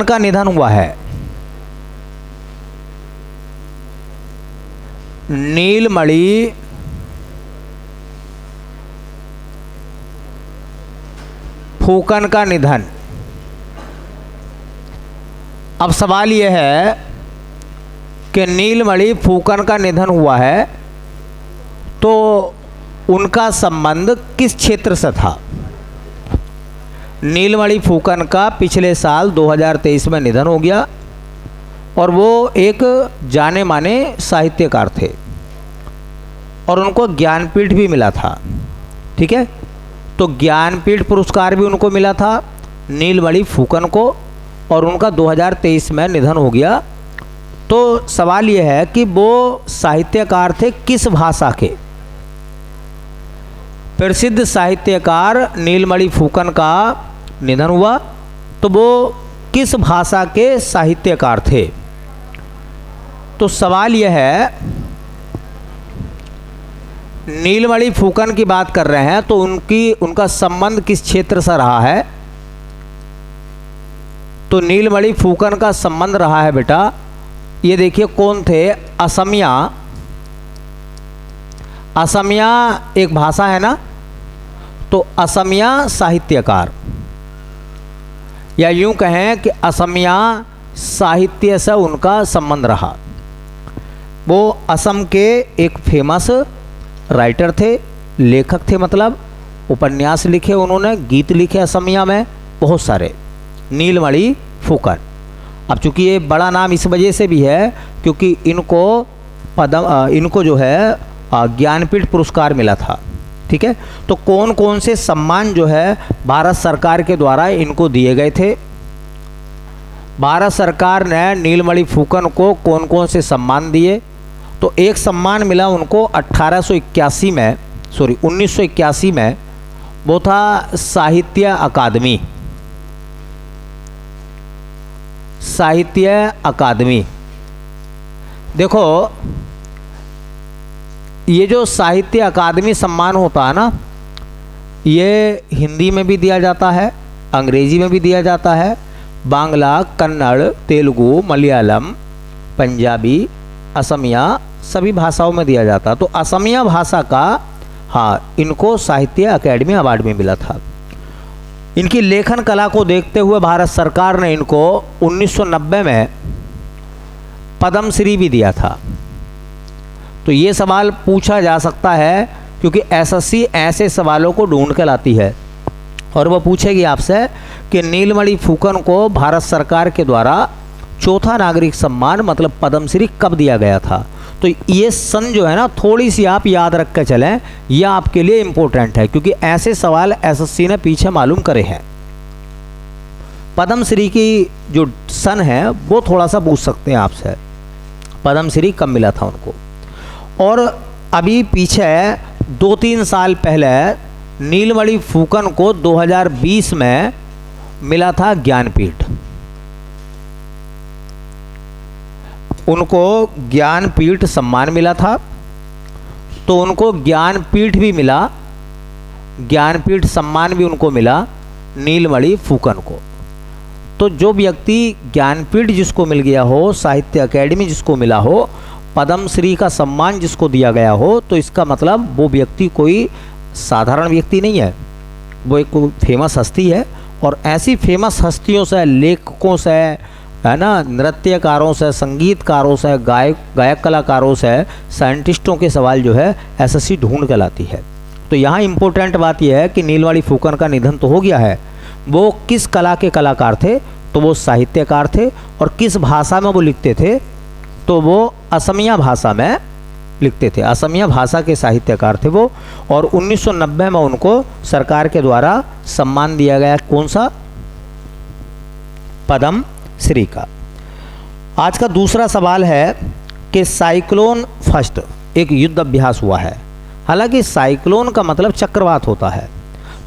का निधन हुआ है। नीलमणि फूकन का निधन। अब सवाल यह है कि नीलमणि फूकन का निधन हुआ है तो उनका संबंध किस क्षेत्र से था। नीलमणि फूकन का पिछले साल 2023 में निधन हो गया और वो एक जाने माने साहित्यकार थे और उनको ज्ञानपीठ भी मिला था। ठीक है, तो ज्ञानपीठ पुरस्कार भी उनको मिला था नीलमणि फूकन को, और उनका 2023 में निधन हो गया। तो सवाल यह है कि वो साहित्यकार थे किस भाषा के। प्रसिद्ध साहित्यकार नीलमणि फूकन का निधन हुआ तो वो किस भाषा के साहित्यकार थे। तो सवाल यह है, नीलमणि फूकन की बात कर रहे हैं तो उनका संबंध किस क्षेत्र से रहा है। तो नीलमणि फूकन का संबंध रहा है बेटा, ये देखिए कौन थे, असमिया। असमिया एक भाषा है ना, तो असमिया साहित्यकार, या यूं कहें कि असमिया साहित्य से उनका संबंध रहा। वो असम के एक फेमस राइटर थे, लेखक थे, मतलब उपन्यास लिखे उन्होंने, गीत लिखे असमिया में बहुत सारे, नीलमणि फूकन। अब चूंकि ये बड़ा नाम इस वजह से भी है क्योंकि इनको जो है ज्ञानपीठ पुरस्कार मिला था। ठीक है, तो कौन कौन से सम्मान जो है भारत सरकार के द्वारा इनको दिए गए थे। भारत सरकार ने नीलमणि फूकन को कौन कौन से सम्मान दिए, तो एक सम्मान मिला उनको 1981 में, वो था साहित्य अकादमी। देखो ये जो साहित्य अकादमी सम्मान होता है ना, ये हिंदी में भी दिया जाता है, अंग्रेजी में भी दिया जाता है, बांग्ला, कन्नड़, तेलुगु, मलयालम, पंजाबी, असमिया सभी भाषाओं में दिया जाता है। तो असमिया भाषा का इनको साहित्य अकेडमी अवार्ड में मिला था। इनकी लेखन कला को देखते हुए भारत सरकार ने इनको 1990 में पद्मश्री भी दिया था। तो ये सवाल पूछा जा सकता है क्योंकि एसएससी ऐसे सवालों को ढूंढ कर लाती है और वह पूछेगी आपसे कि नीलमणि फूकन को भारत सरकार के द्वारा चौथा नागरिक सम्मान मतलब पद्मश्री कब दिया गया था। तो ये सन जो है ना, थोड़ी सी आप याद रख कर चलें, यह आपके लिए इम्पोर्टेंट है क्योंकि ऐसे सवाल एसएससी ने पीछे मालूम करे हैं। पद्मश्री की जो सन है वो थोड़ा सा पूछ सकते हैं आपसे, पद्मश्री कब मिला था उनको। और अभी पीछे 2-3 साल पहले नीलमणि फूकन को 2020 में मिला था ज्ञानपीठ। उनको ज्ञानपीठ सम्मान मिला था, तो उनको ज्ञानपीठ भी मिला, ज्ञानपीठ सम्मान भी उनको मिला नीलमणि फूकन को। तो जो व्यक्ति ज्ञानपीठ जिसको मिल गया हो, साहित्य अकेडमी जिसको मिला हो, पद्मश्री का सम्मान जिसको दिया गया हो, तो इसका मतलब वो व्यक्ति कोई साधारण व्यक्ति नहीं है, वो एक फेमस हस्ती है। और ऐसी फेमस हस्तियों से, लेखकों से, है ना, नृत्यकारों से, संगीतकारों से, गायक कलाकारों से, साइंटिस्टों के सवाल जो है एसएससी ढूंढ कर लाती है। तो यहाँ इम्पोर्टेंट बात यह है कि नीलमणि फूकन का निधन तो हो गया है, वो किस कला के कलाकार थे, तो वो साहित्यकार थे। और किस भाषा में वो लिखते थे, तो वो असमिया भाषा में लिखते थे, असमिया भाषा के साहित्यकार थे वो। और 1990 में उनको सरकार के द्वारा सम्मान दिया गया, कौन सा, पद्मश्री का। आज का दूसरा सवाल है कि साइक्लोन फर्स्ट एक युद्ध अभ्यास हुआ है। हालांकि साइक्लोन का मतलब चक्रवात होता है,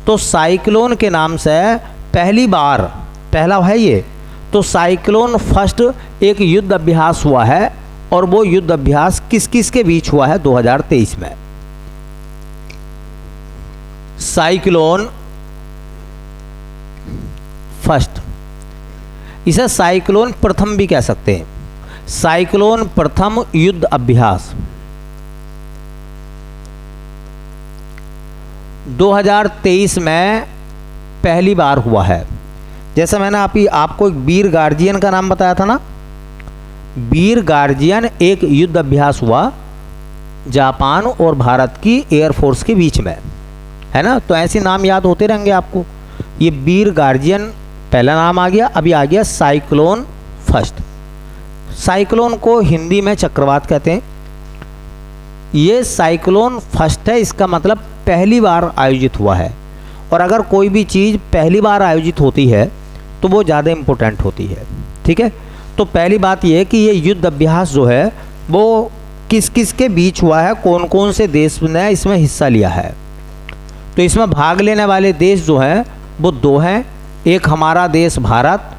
तो साइक्लोन के नाम से पहला है ये, तो साइक्लोन फर्स्ट एक युद्ध अभ्यास हुआ है। और वो युद्ध अभ्यास किस किस के बीच हुआ है 2023 में। साइक्लोन फर्स्ट इसे साइक्लोन प्रथम भी कह सकते हैं। साइक्लोन प्रथम युद्ध अभ्यास 2023 में पहली बार हुआ है। जैसा मैंने आपको एक वीर गार्जियन का नाम बताया था ना, वीर गार्जियन एक युद्ध अभ्यास हुआ जापान और भारत की एयरफोर्स के बीच में, है ना। तो ऐसे नाम याद होते रहेंगे आपको। ये वीर गार्जियन पहला नाम आ गया। अभी आ गया साइक्लोन फर्स्ट। साइक्लोन को हिंदी में चक्रवात कहते हैं। ये साइक्लोन फर्स्ट है, इसका मतलब पहली बार आयोजित हुआ है। और अगर कोई भी चीज़ पहली बार आयोजित होती है तो वो ज़्यादा इम्पोर्टेंट होती है, ठीक है। तो पहली बात ये है कि ये युद्ध अभ्यास जो है वो किस किस के बीच हुआ है, कौन कौन से देश ने इसमें हिस्सा लिया है। तो इसमें भाग लेने वाले देश जो हैं वो दो हैं। एक हमारा देश भारत,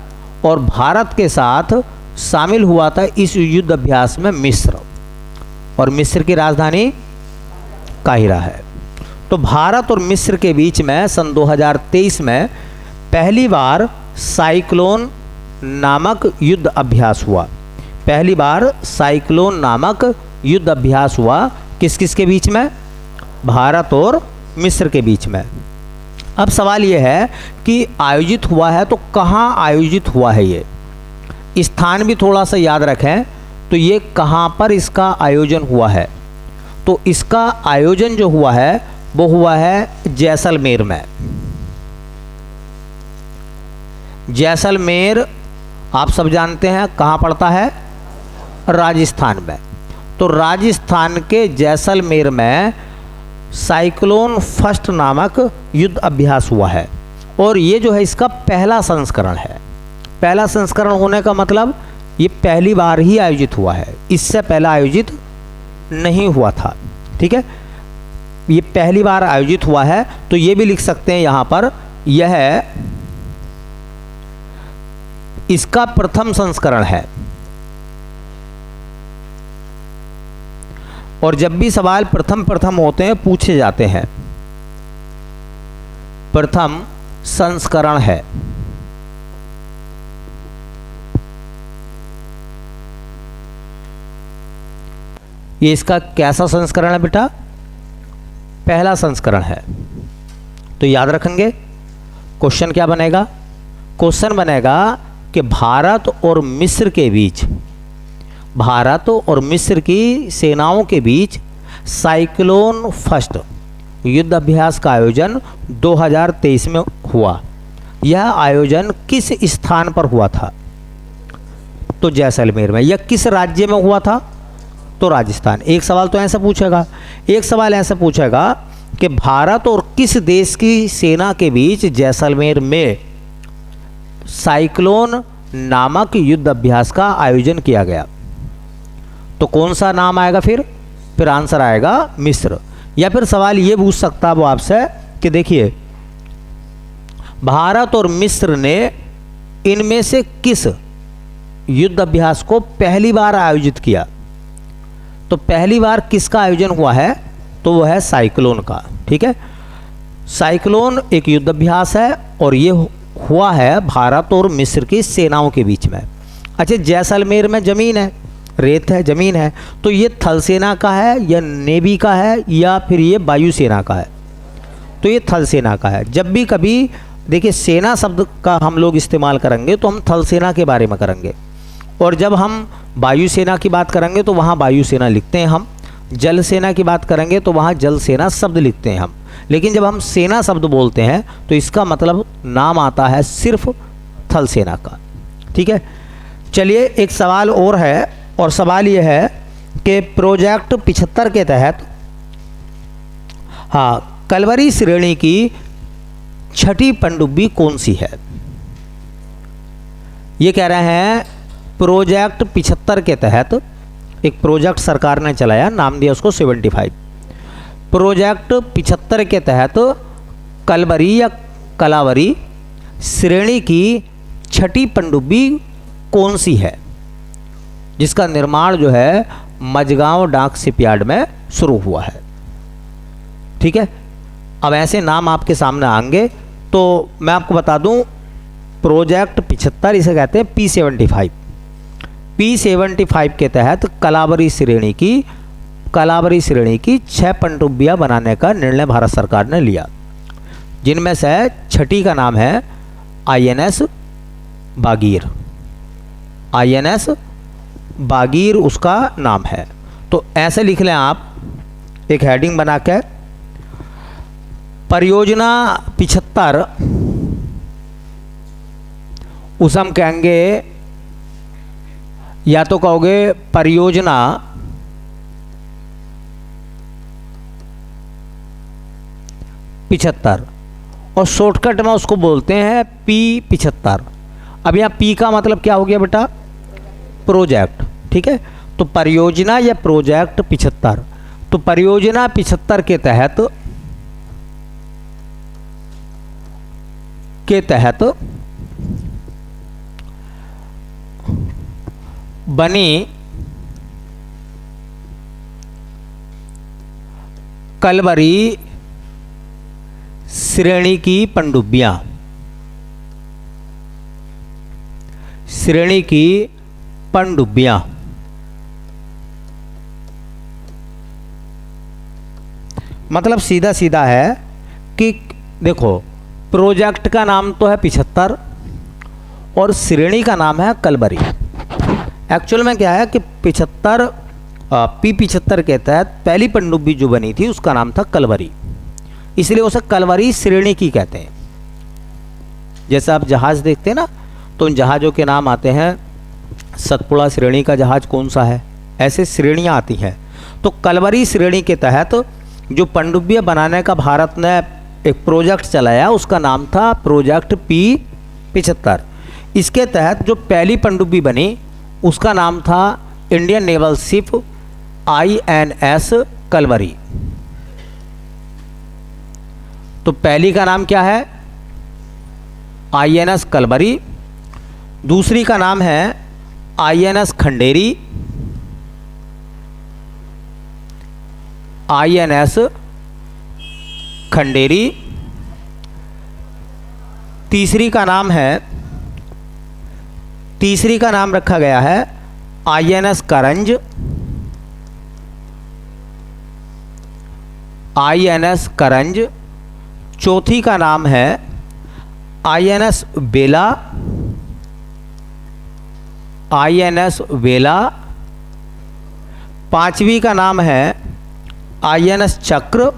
और भारत के साथ शामिल हुआ था इस युद्ध अभ्यास में मिस्र, और मिस्र की राजधानी काहिरा है। तो भारत और मिस्र के बीच में सन 2023 में पहली बार साइक्लोन नामक युद्ध अभ्यास हुआ। पहली बार साइक्लोन नामक युद्ध अभ्यास हुआ किस किस के बीच में? भारत और मिस्र के बीच में। अब सवाल यह है कि आयोजित हुआ है तो कहाँ आयोजित हुआ है? ये स्थान भी थोड़ा सा याद रखें। तो ये कहाँ पर इसका आयोजन हुआ है? तो इसका आयोजन जो हुआ है वो हुआ है जैसलमेर में। जैसलमेर आप सब जानते हैं कहाँ पड़ता है? राजस्थान में। तो राजस्थान के जैसलमेर में साइक्लोन फर्स्ट नामक युद्ध अभ्यास हुआ है, और ये जो है इसका पहला संस्करण है। पहला संस्करण होने का मतलब ये पहली बार ही आयोजित हुआ है, इससे पहला आयोजित नहीं हुआ था, ठीक है। ये पहली बार आयोजित हुआ है। तो ये भी लिख सकते हैं यहाँ पर, यह इसका प्रथम संस्करण है। और जब भी सवाल प्रथम होते हैं पूछे जाते हैं, प्रथम संस्करण है। ये इसका कैसा संस्करण है बेटा? पहला संस्करण है। तो याद रखेंगे क्वेश्चन क्या बनेगा? क्वेश्चन बनेगा कि भारत और मिस्र के बीच, भारत और मिस्र की सेनाओं के बीच साइक्लोन फर्स्ट युद्ध अभ्यास का आयोजन 2023 में हुआ। यह आयोजन किस स्थान पर हुआ था? तो जैसलमेर में। यह किस राज्य में हुआ था? तो राजस्थान। एक सवाल तो ऐसा पूछेगा, एक सवाल ऐसा पूछेगा कि भारत और किस देश की सेना के बीच जैसलमेर में साइक्लोन नामक युद्ध अभ्यास का आयोजन किया गया? तो कौन सा नाम आएगा फिर आंसर आएगा मिस्र। या फिर सवाल ये पूछ सकता है वो आपसे कि देखिए भारत और मिस्र ने इनमें से किस युद्ध अभ्यास को पहली बार आयोजित किया? तो पहली बार किसका आयोजन हुआ है? तो वो है साइक्लोन का, ठीक है। साइक्लोन एक युद्ध अभ्यास है और ये हुआ है भारत और मिस्र की सेनाओं के बीच में। अच्छा, जैसलमेर में ज़मीन है, रेत है, ज़मीन है, तो ये थल सेना का है या नेवी का है या फिर ये वायुसेना का है? तो ये थल सेना का है। जब भी कभी देखिए सेना शब्द का हम लोग इस्तेमाल करेंगे तो हम थल सेना के बारे में करेंगे, और जब हम वायुसेना की बात करेंगे तो वहाँ वायुसेना लिखते हैं हम, जल सेना की बात करेंगे तो वहाँ जल सेना शब्द लिखते हैं हम। लेकिन जब हम सेना शब्द बोलते हैं तो इसका मतलब नाम आता है सिर्फ थल सेना का, ठीक है। चलिए एक सवाल और है, और सवाल ये है कि प्रोजेक्ट 75 के तहत कलवरी श्रेणी की छठी पनडुब्बी कौन सी है? ये कह रहे हैं प्रोजेक्ट 75 के तहत एक प्रोजेक्ट सरकार ने चलाया, नाम दिया उसको 75। प्रोजेक्ट 75 के तहत कलवरी या कलावरी श्रेणी की छठी पनडुब्बी कौन सी है जिसका निर्माण जो है मझगांव डाक शिपयार्ड में शुरू हुआ है? ठीक है। अब ऐसे नाम आपके सामने आएंगे तो मैं आपको बता दूं प्रोजेक्ट 75, इसे कहते हैं P75। P75 के तहत कलाबरी श्रेणी की 6 पनडुब्बियाँ बनाने का निर्णय भारत सरकार ने लिया, जिनमें से छठी का नाम है INS बागीर। INS बागीर उसका नाम है। तो ऐसे लिख लें आप एक हेडिंग बना के, परियोजना 75 उसे हम कहेंगे, या तो कहोगे परियोजना पिछहत्तर, और शॉर्टकट में उसको बोलते हैं P75। अब यहाँ P का मतलब क्या हो गया बेटा? प्रोजेक्ट। ठीक है, तो परियोजना या प्रोजेक्ट 75। तो परियोजना 75 के तहत बनी कलवरी श्रेणी की पनडुब्बियाँ, मतलब सीधा सीधा है कि देखो, प्रोजेक्ट का नाम तो है 75 और श्रेणी का नाम है कलवरी। एक्चुअल में क्या है कि P75 के तहत पहली पनडुब्बी जो बनी थी उसका नाम था कलवरी, इसलिए उसे कलवरी श्रेणी की कहते हैं। जैसे आप जहाज़ देखते हैं ना, तो उन जहाज़ों के नाम आते हैं, सतपुड़ा श्रेणी का जहाज़ कौन सा है, ऐसे श्रेणियाँ आती हैं। तो कलवरी श्रेणी के तहत जो पनडुब्बियाँ बनाने का भारत ने एक प्रोजेक्ट चलाया, उसका नाम था प्रोजेक्ट P75। इसके तहत जो पहली पनडुब्बी बनी उसका नाम था Indian naval ship INS Kalvari. तो पहली का नाम क्या है? INS कलवरी। दूसरी का नाम है INS खंडेरी, INS खंडेरी। तीसरी का नाम रखा गया है INS करंज, INS करंज। चौथी का नाम है INS बेला, INS बेला। पांचवी का नाम है INS चक्र,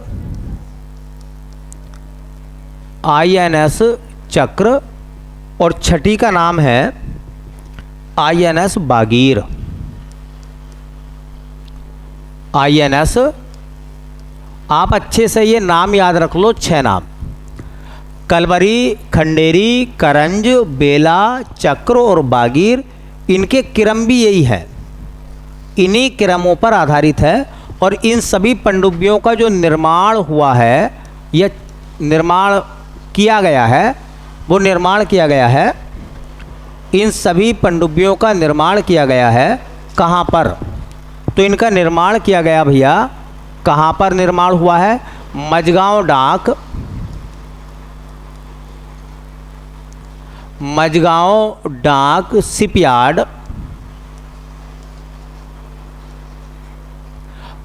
INS चक्र। और छठी का नाम है INS बागीर, INS। आप अच्छे से ये नाम याद रख लो, 6 नाम: कलवरी, खंडेरी, करंज, बेला, चक्र और बागीर। इनके क्रम भी यही है, इन्हीं क्रमों पर आधारित है। और इन सभी पनडुब्बियों का जो निर्माण हुआ है या निर्माण किया गया है, वो निर्माण किया गया है, इन सभी पनडुब्बियों का निर्माण किया गया है कहाँ पर? तो इनका निर्माण किया गया भैया, कहाँ पर निर्माण हुआ है? मझगांव डाक शिपयार्ड,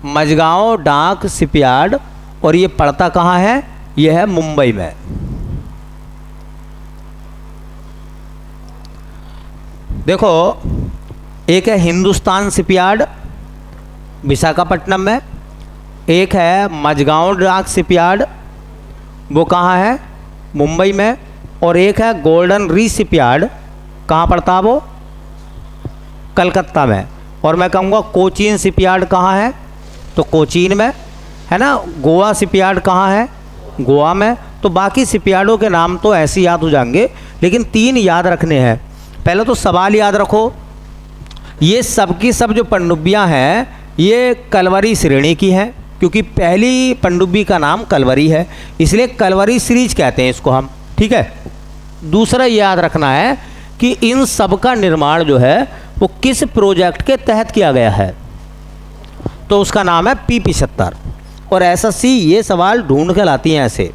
मझगांव डाक शिपयार्ड। और ये पड़ता कहाँ है? ये है मुंबई में। देखो, एक है हिंदुस्तान शिपयार्ड विशाखापट्टनम में, एक है मझगांव डाक शिपयार्ड, वो कहाँ है? मुंबई में। और एक है गोल्डन रीच शिपयार्ड, कहाँ पड़ता है वो? कलकत्ता में। और मैं कहूँगा कोचीन शिपयार्ड कहाँ है? तो कोचीन में है ना। गोवा शिपयार्ड कहाँ है? गोवा में। तो बाकी शिपयार्डों के नाम तो ऐसे याद हो जाएंगे, लेकिन 3 याद रखने हैं। पहले तो सवाल याद रखो, ये सब की सब जो पनडुब्बियाँ हैं ये कलवरी श्रेणी की हैं, क्योंकि पहली पनडुब्बी का नाम कलवरी है, इसलिए कलवरी सीरीज कहते हैं इसको हम। ठीक है। दूसरा याद रखना है कि इन सब का निर्माण जो है वो किस प्रोजेक्ट के तहत किया गया है, तो उसका नाम है P75। और SSC ये सवाल ढूंढ कर लाती हैं ऐसे,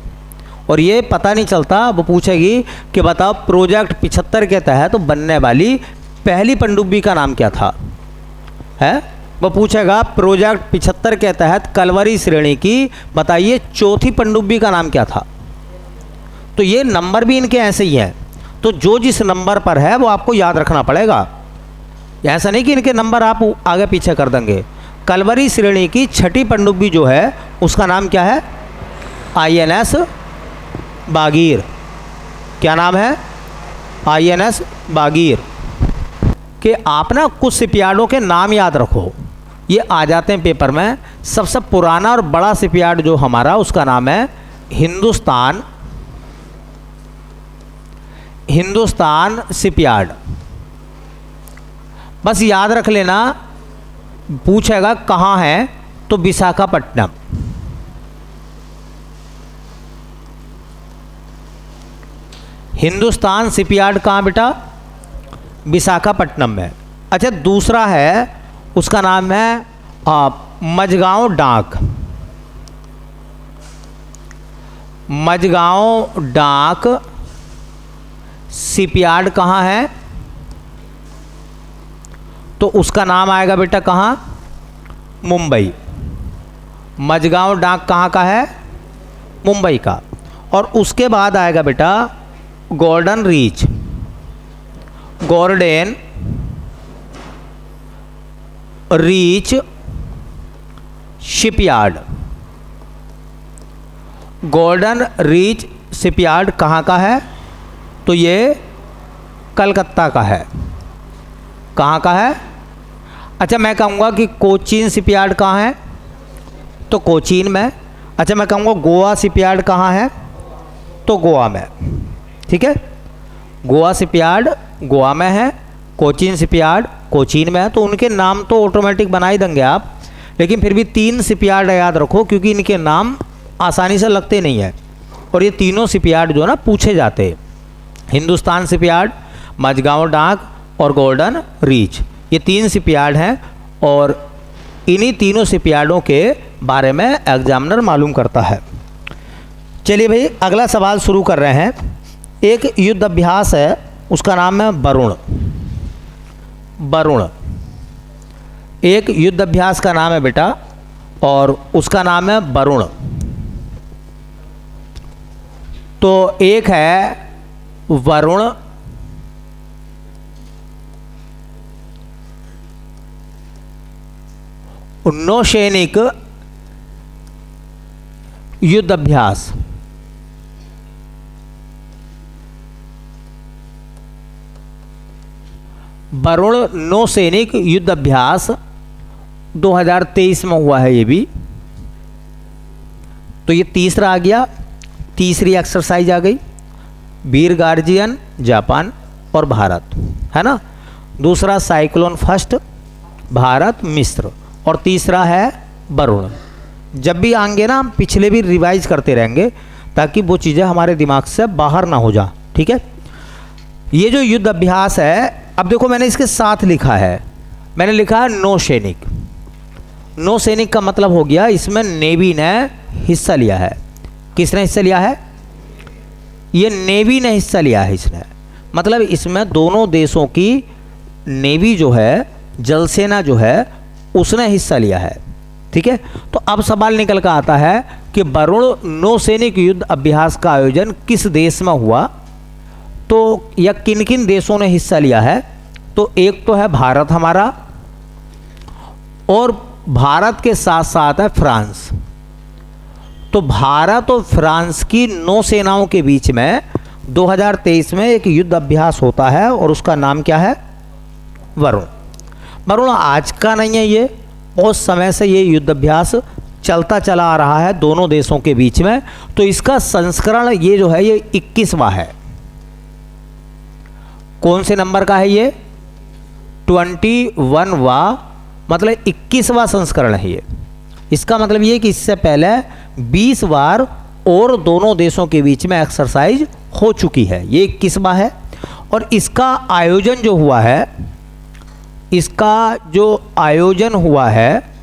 और ये पता नहीं चलता, वो पूछेगी कि बताओ प्रोजेक्ट 75 के तहत बनने वाली पहली पनडुब्बी का नाम क्या था, है। वो पूछेगा प्रोजेक्ट 75 के तहत कलवरी श्रेणी की बताइए चौथी पनडुब्बी का नाम क्या था। तो ये नंबर भी इनके ऐसे ही हैं, तो जो जिस नंबर पर है वो आपको याद रखना पड़ेगा। ऐसा नहीं कि इनके नंबर आप आगे पीछे कर देंगे। कलवरी श्रेणी की छठी पनडुब्बी जो है उसका नाम क्या है, INS बागीर। क्या नाम है, INS बागीर। कि आप ना कुछ शिपयार्डों के नाम याद रखो, ये आ जाते हैं पेपर में। सबसे पुराना और बड़ा शिपयार्ड जो हमारा उसका नाम है हिंदुस्तान शिपयार्ड। बस याद रख लेना, पूछेगा कहाँ है तो विशाखापट्टनम। हिंदुस्तान शिपयार्ड कहाँ बेटा, विशाखापट्टनम में। अच्छा दूसरा है उसका नाम है मझगांव डाक। मझगांव डाक शिपयार्ड कहाँ है, तो उसका नाम आएगा बेटा कहाँ, मुंबई। मझगांव डाक कहाँ का है, मुंबई का। और उसके बाद आएगा बेटा golden reach shipyard. Golden reach shipyard कहाँ का है, तो ये कलकत्ता का है। कहाँ का है, अच्छा मैं कहूँगा कि कोचीन शिपयार्ड कहाँ है, तो कोचीन में। अच्छा मैं कहूँगा गोवा शिपयार्ड कहाँ है, तो गोवा में। ठीक है, गोवा शिपयार्ड गोवा में है, कोचीन शिपयार्ड कोचीन में है। तो उनके नाम तो ऑटोमेटिक बना ही देंगे आप, लेकिन फिर भी 3 शिपयार्ड याद रखो क्योंकि इनके नाम आसानी से लगते नहीं है और ये तीनों शिपयार्ड जो है ना पूछे जाते हैं। हिंदुस्तान शिपयार्ड, मझगांव डाक और गोल्डन रीच, ये 3 शिपयार्ड हैं और इन्हीं तीनों शिपयार्डों के बारे में एग्जामिनर मालूम करता है। चलिए भाई अगला सवाल शुरू कर रहे हैं। एक युद्ध अभ्यास है, उसका नाम है वरुण। एक युद्ध अभ्यास का नाम है बेटा और उसका नाम है वरुण। तो एक है वरुण, नौसैनिक युद्ध अभ्यास। वरुण नौसैनिक युद्ध अभ्यास 2023 में हुआ है ये भी। तो ये तीसरा आ गया, तीसरी एक्सरसाइज आ गई। वीर गार्जियन जापान और भारत, है ना। दूसरा साइक्लोन फर्स्ट भारत मिस्र और तीसरा है वरुण। जब भी आएंगे ना हम पिछले भी रिवाइज करते रहेंगे ताकि वो चीज़ें हमारे दिमाग से बाहर ना हो जा। ठीक है, ये जो युद्ध अभ्यास है, अब देखो मैंने इसके साथ लिखा है, मैंने लिखा है नौसैनिक। नौसैनिक का मतलब हो गया इसमें नेवी ने हिस्सा लिया है। किसने हिस्सा लिया है, ये नेवी ने हिस्सा लिया है इसने। मतलब इसमें दोनों देशों की नेवी जो है, जल सेना जो है, उसने हिस्सा लिया है। ठीक है, तो अब सवाल निकल कर आता है कि वरुण नौसैनिक युद्ध अभ्यास का आयोजन किस देश में हुआ, तो या किन किन देशों ने हिस्सा लिया है। तो एक तो है भारत हमारा, और भारत के साथ साथ है फ्रांस। तो भारत और फ्रांस की नौसेनाओं के बीच में 2023 में एक युद्ध अभ्यास होता है और उसका नाम क्या है, वरुण। वरुण आज का नहीं है, ये बहुत समय से ये युद्ध अभ्यास चलता चला आ रहा है दोनों देशों के बीच में। तो इसका संस्करण ये जो है ये 21वां है। कौन से नंबर का है ये, 21वां, मतलब 21वां संस्करण है ये। इसका मतलब ये कि इससे पहले 20 बार और दोनों देशों के बीच में एक्सरसाइज हो चुकी है, ये 21वां है। और इसका आयोजन जो हुआ है, इसका जो आयोजन हुआ है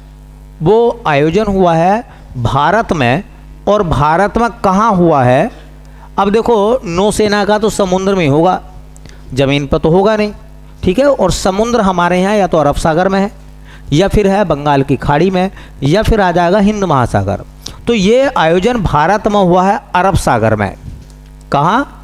वो आयोजन हुआ है भारत में। और भारत में कहाँ हुआ है, अब देखो नौसेना का तो समुद्र में होगा, ज़मीन पर तो होगा नहीं, ठीक है। और समुद्र हमारे यहाँ या तो अरब सागर में है, या फिर है बंगाल की खाड़ी में, या फिर आ जाएगा हिंद महासागर। तो ये आयोजन भारत में हुआ है अरब सागर में। कहाँ?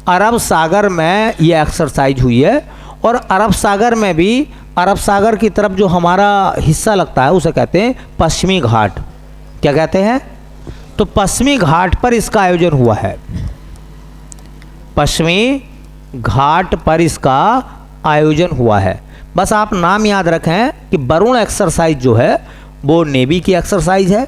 अरब सागर में ये एक्सरसाइज हुई है। और अरब सागर में भी, अरब सागर की तरफ जो हमारा हिस्सा लगता है उसे कहते हैं पश्चिमी घाट। क्या कहते हैं? तो पश्चिमी घाट पर इसका आयोजन हुआ है, पश्चिमी घाट पर इसका आयोजन हुआ है। बस आप नाम याद रखें कि वरुण एक्सरसाइज जो है वो नेवी की एक्सरसाइज है,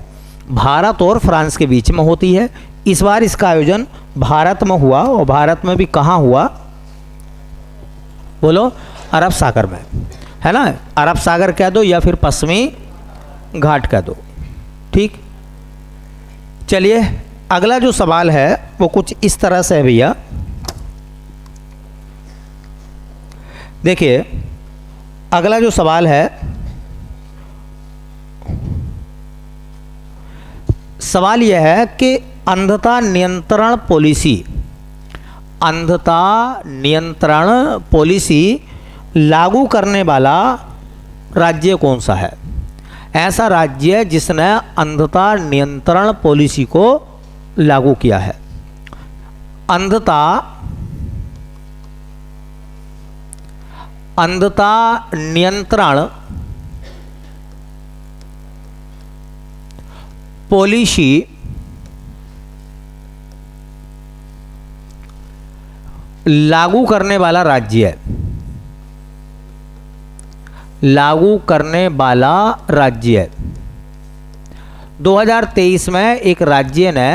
भारत और फ्रांस के बीच में होती है। इस बार इसका आयोजन भारत में हुआ, और भारत में भी कहाँ हुआ? बोलो, अरब सागर में, है ना। अरब सागर कह दो या फिर पश्चिमी घाट कह दो, ठीक। चलिए अगला जो सवाल है वो कुछ इस तरह से है भैया। देखिए अगला जो सवाल है, सवाल यह है कि अंधता नियंत्रण पॉलिसी, अंधता नियंत्रण पॉलिसी लागू करने वाला राज्य कौन सा है? ऐसा राज्य जिसने अंधता नियंत्रण पॉलिसी को लागू किया है। अंधता नियंत्रण पॉलिसी लागू करने वाला राज्य है, लागू करने वाला राज्य है। 2023 में एक राज्य ने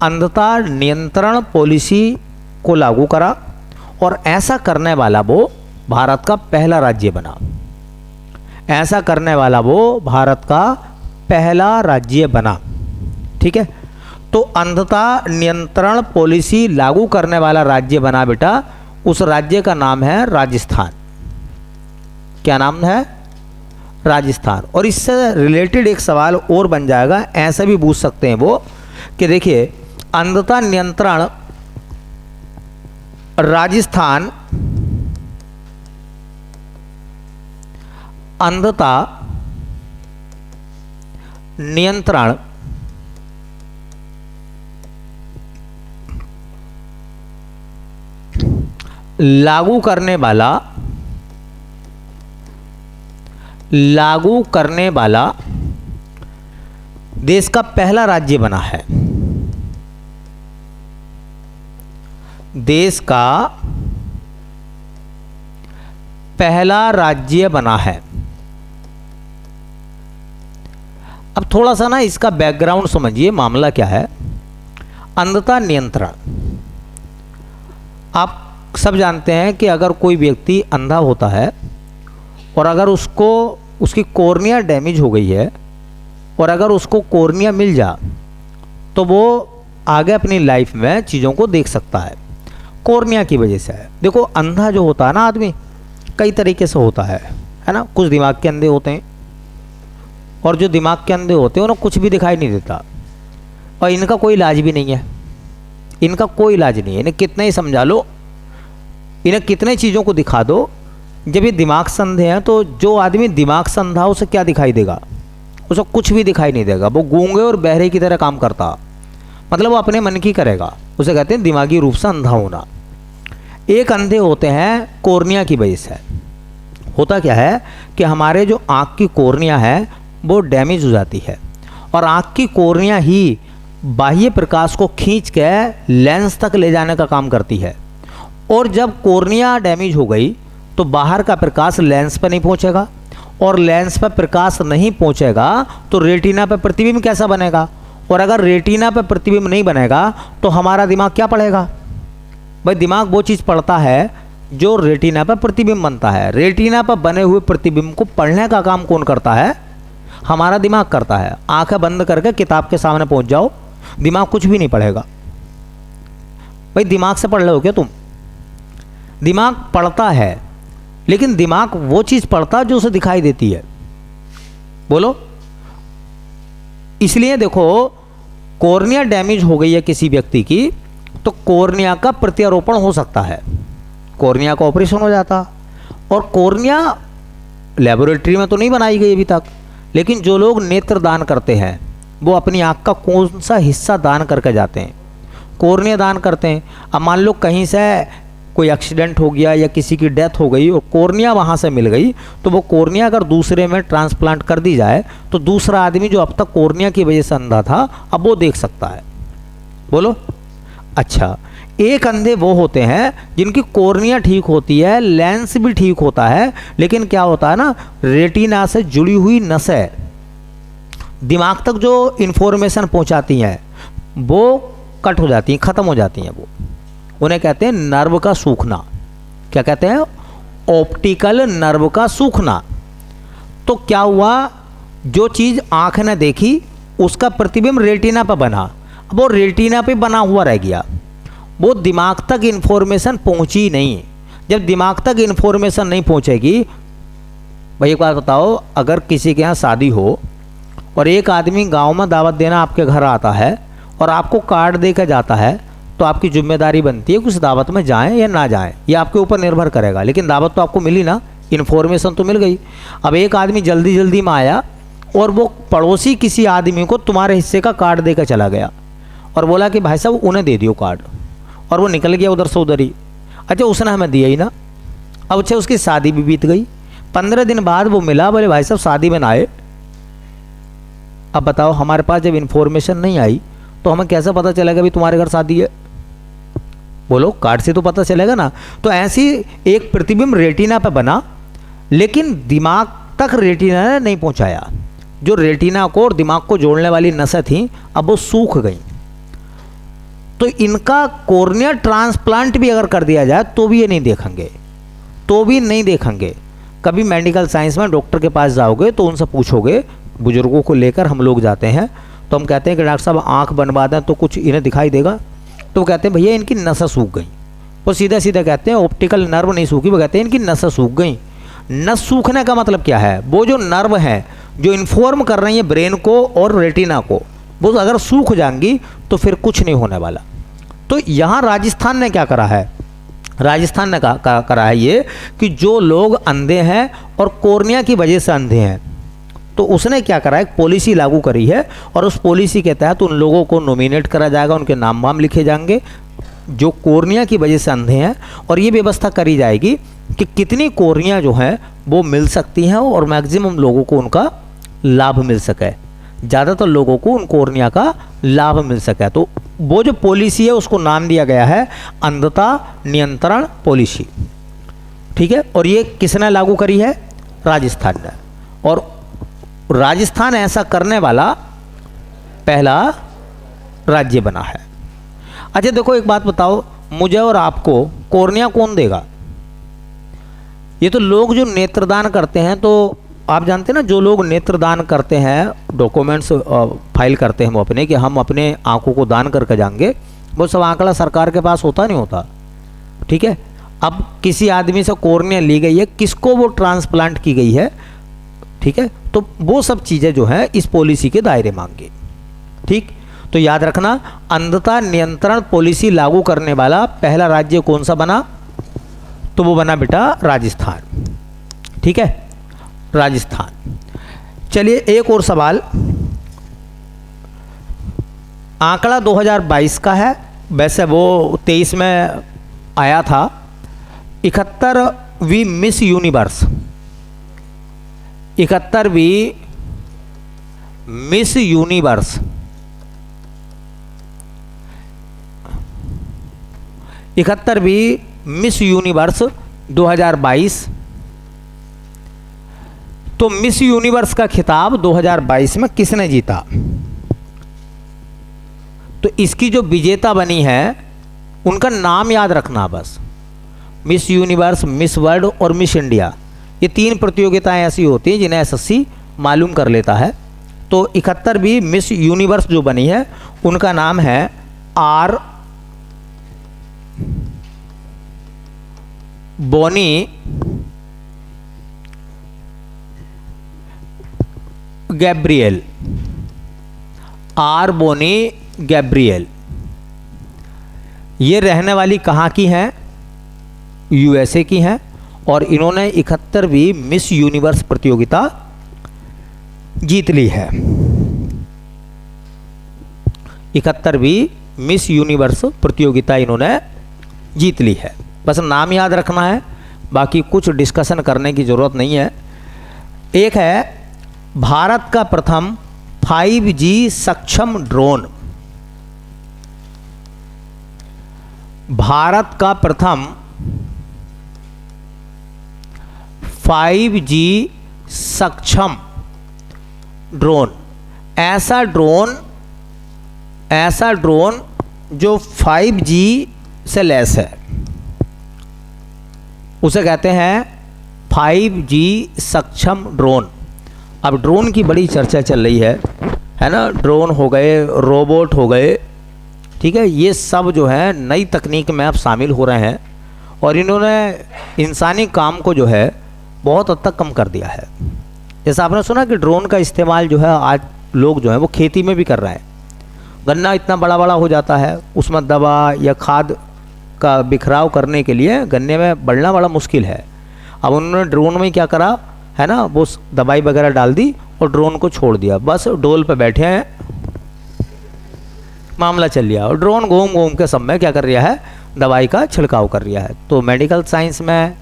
अंधता नियंत्रण पॉलिसी को लागू करा, और ऐसा करने वाला वो भारत का पहला राज्य बना। ऐसा करने वाला वो भारत का पहला राज्य बना, ठीक है। तो अंधता नियंत्रण पॉलिसी लागू करने वाला राज्य बना बेटा, उस राज्य का नाम है राजस्थान। क्या नाम है? राजस्थान। और इससे रिलेटेड एक सवाल और बन जाएगा, ऐसा भी पूछ सकते हैं वो कि देखिए अंधता नियंत्रण राजस्थान, अंधता नियंत्रण लागू करने वाला देश का पहला राज्य बना है। देश का पहला राज्य बना है। अब थोड़ा सा ना इसका बैकग्राउंड समझिए, मामला क्या है। अंधता नियंत्रण, आप सब जानते हैं कि अगर कोई व्यक्ति अंधा होता है और अगर उसको उसकी कॉर्निया डैमेज हो गई है और अगर उसको कॉर्निया मिल जा तो वो आगे अपनी लाइफ में चीज़ों को देख सकता है, कॉर्निया की वजह से है। देखो अंधा जो होता है ना आदमी, कई तरीके से होता है ना। कुछ दिमाग के अंधे होते हैं, और जो दिमाग के अंधे होते हैं उन्हें कुछ भी दिखाई नहीं देता, और इनका कोई इलाज भी नहीं है। इनका कोई इलाज नहीं है, इन्हें कितने ही समझा लो, इन्हें कितने चीज़ों को दिखा दो, जब ये दिमाग से अंधे हैं तो जो आदमी दिमाग से अंधा उसे क्या दिखाई देगा? उसे कुछ भी दिखाई नहीं देगा। वो गूंगे और बहरे की तरह काम करता, मतलब वो अपने मन की करेगा। उसे कहते हैं दिमागी रूप से अंधा होना। एक अंधे होते हैं कॉर्निया की वजह से। होता क्या है कि हमारे जो आँख की कॉर्निया है वो डैमेज हो जाती है, और आँख की कॉर्निया ही बाह्य प्रकाश को खींच के लेंस तक ले जाने का काम करती है। और जब कॉर्निया डैमेज हो गई तो बाहर का प्रकाश लेंस पर नहीं पहुंचेगा, और लेंस पर प्रकाश नहीं पहुंचेगा तो रेटिना पर प्रतिबिंब कैसा बनेगा? और अगर रेटिना पर प्रतिबिंब नहीं बनेगा तो हमारा दिमाग क्या पढ़ेगा? भाई दिमाग वो चीज़ पढ़ता है जो रेटिना पर प्रतिबिंब बनता है। रेटिना पर बने हुए प्रतिबिंब को पढ़ने का काम कौन करता है? हमारा दिमाग करता है। आंखें बंद करके किताब के सामने पहुंच जाओ, दिमाग कुछ भी नहीं पढ़ेगा। भाई दिमाग से पढ़ रहे हो क्या तुम? दिमाग पढ़ता है, लेकिन दिमाग वो चीज़ पढ़ता है जो उसे दिखाई देती है। बोलो। इसलिए देखो कॉर्निया डैमेज हो गई है किसी व्यक्ति की, तो कॉर्निया का प्रत्यारोपण हो सकता है, कॉर्निया का ऑपरेशन हो जाता। और कॉर्निया लेबोरेटरी में तो नहीं बनाई गई अभी तक, लेकिन जो लोग नेत्र दान करते हैं वो अपनी आँख का कौन सा हिस्सा दान करके जाते हैं, कॉर्निया दान करते हैं। अब मान लो कहीं से कोई एक्सीडेंट हो गया या किसी की डेथ हो गई और कॉर्निया वहाँ से मिल गई, तो वो कॉर्निया अगर दूसरे में ट्रांसप्लांट कर दी जाए तो दूसरा आदमी जो अब तक कॉर्निया की वजह से अंधा था अब वो देख सकता है। बोलो। अच्छा, एक अंधे वो होते हैं जिनकी कॉर्निया ठीक होती है, लेंस भी ठीक होता है, लेकिन क्या होता है ना, रेटिना से जुड़ी हुई नसें दिमाग तक जो इन्फॉर्मेशन पहुंचाती हैं वो कट हो जाती हैं, ख़त्म हो जाती हैं। वो उन्हें कहते हैं नर्व का सूखना। क्या कहते हैं? ऑप्टिकल नर्व का सूखना। तो क्या हुआ, जो चीज़ आँख ने देखी उसका प्रतिबिंब रेटिना पर बना, अब वो रेटिना पे बना हुआ रह गया, वो दिमाग तक इन्फॉर्मेशन पहुंची नहीं। जब दिमाग तक इन्फॉर्मेशन नहीं पहुंचेगी, भाई एक बात बताओ, अगर किसी के यहाँ शादी हो और एक आदमी गांव में दावत देना आपके घर आता है और आपको कार्ड दे कर जाता है, तो आपकी जिम्मेदारी बनती है कि उस दावत में जाएं या ना जाएं, ये आपके ऊपर निर्भर करेगा। लेकिन दावत तो आपको मिली ना, इन्फॉर्मेशन तो मिल गई। अब एक आदमी जल्दी जल्दी में आया और वो पड़ोसी किसी आदमी को तुम्हारे हिस्से का कार्ड देकर चला गया और बोला कि भाई साहब उन्हें दे दियो कार्ड, और वो निकल गया उधर से उधर ही। अच्छा, उसने हमें दिया ही ना। अब अच्छा, उसकी शादी भी बीत गई, 15 दिन बाद वो मिला, बोले भाई साहब शादी में ना आए। अब बताओ, हमारे पास जब इन्फॉर्मेशन नहीं आई तो हमें कैसे पता चलेगा भी तुम्हारे घर शादी है? बोलो, कार्ड से तो पता चलेगा ना। तो ऐसी एक प्रतिबिंब रेटिना पे बना, लेकिन दिमाग तक रेटिना ने नहीं पहुंचाया। जो रेटिना को और दिमाग को जोड़ने वाली नसें थी अब वो सूख गई। तो इनका कॉर्निया ट्रांसप्लांट भी अगर कर दिया जाए तो भी ये नहीं देखेंगे, तो भी नहीं देखेंगे। कभी मेडिकल साइंस में डॉक्टर के पास जाओगे तो उनसे पूछोगे, बुजुर्गों को लेकर हम लोग जाते हैं तो हम कहते हैं कि डॉक्टर साहब आँख बनवा दें तो कुछ इन्हें दिखाई देगा? तो कहते हैं भैया इनकी नसें सूख गई। वो सीधा सीधा कहते हैं ऑप्टिकल नर्व नहीं सूखी, वो कहते हैं इनकी नसें सूख गई। नस सूखने का मतलब क्या है? वो जो नर्व है जो इन्फॉर्म कर रही है ब्रेन को और रेटिना को, वो अगर सूख जाएंगी तो फिर कुछ नहीं होने वाला। तो यहाँ राजस्थान ने क्या करा है? राजस्थान ने करा है ये कि जो लोग अंधे हैं और कॉर्निया की वजह से अंधे हैं, तो उसने क्या करा है, एक पॉलिसी लागू करी है और उस पॉलिसी के तहत उन लोगों को नॉमिनेट करा जाएगा, उनके नाम वाम लिखे जाएंगे जो कॉर्निया की वजह से अंधे हैं, और ये व्यवस्था करी जाएगी कि कितनी कॉर्निया जो हैं वो मिल सकती हैं और मैक्सिमम लोगों को उनका लाभ मिल सके, ज़्यादातर लोगों को उन कॉर्निया का लाभ मिल सके। तो वो जो पॉलिसी है उसको नाम दिया गया है अंधता नियंत्रण पॉलिसी। ठीक है, और ये किसने लागू करी है? राजस्थान ने। और राजस्थान ऐसा करने वाला पहला राज्य बना है। अच्छा देखो, एक बात बताओ, मुझे और आपको कॉर्निया कौन देगा? ये तो लोग जो नेत्रदान करते हैं, तो आप जानते हैं ना, जो लोग नेत्रदान करते हैं, डॉक्यूमेंट्स फाइल करते हैं वो अपने कि हम अपने आंखों को दान करके जाएंगे, वो सब आंकड़ा सरकार के पास होता नहीं होता। ठीक है, अब किसी आदमी से कॉर्निया ली गई है, किसको वो ट्रांसप्लांट की गई है, ठीक है, तो वो सब चीज़ें जो है इस पॉलिसी के दायरे मांगी। ठीक, तो याद रखना, अंधता नियंत्रण पॉलिसी लागू करने वाला पहला राज्य कौन सा बना? तो वो बना बेटा राजस्थान। ठीक है, राजस्थान। चलिए एक और सवाल, आंकड़ा 2022 का है, वैसे वो 23 में आया था। 71वीं मिस यूनिवर्स, 71वीं मिस यूनिवर्स, 71वीं मिस यूनिवर्स 2022। तो मिस यूनिवर्स का खिताब 2022 में किसने जीता? तो इसकी जो विजेता बनी है उनका नाम याद रखना बस। मिस यूनिवर्स, मिस वर्ल्ड और मिस इंडिया, ये 3 प्रतियोगिताएं ऐसी होती हैं जिन्हें एसएससी मालूम कर लेता है। तो 71वीं मिस यूनिवर्स जो बनी है उनका नाम है R Bonnie Gabriel, R Bonnie Gabriel. ये रहने वाली कहाँ की हैं? यूएसए की हैं और इन्होंने 71वीं मिस यूनिवर्स प्रतियोगिता जीत ली है। 71वीं मिस यूनिवर्स प्रतियोगिता इन्होंने जीत ली है। बस नाम याद रखना है, बाकी कुछ डिस्कशन करने की ज़रूरत नहीं है। एक है भारत का प्रथम 5G सक्षम ड्रोन। भारत का प्रथम 5G सक्षम ड्रोन, ऐसा ड्रोन जो 5G से लैस है, उसे कहते हैं 5G सक्षम ड्रोन। अब ड्रोन की बड़ी चर्चा चल रही है ना। ड्रोन हो गए, रोबोट हो गए, ठीक है, ये सब जो है नई तकनीक में अब शामिल हो रहे हैं और इन्होंने इंसानी काम को जो है बहुत हद तक कम कर दिया है। जैसा आपने सुना कि ड्रोन का इस्तेमाल जो है आज लोग जो है वो खेती में भी कर रहे हैं। गन्ना इतना बड़ा बड़ा हो जाता है, उसमें दवा या खाद का बिखराव करने के लिए गन्ने में बढ़ना बड़ा मुश्किल है। अब उन्होंने ड्रोन में क्या करा है ना, वो दवाई वगैरह डाल दी और ड्रोन को छोड़ दिया, बस डोल पे बैठे हैं, मामला चल लिया। और ड्रोन घूम घूम के सब में क्या कर रहा है, दवाई का छिड़काव कर रहा है। तो मेडिकल साइंस में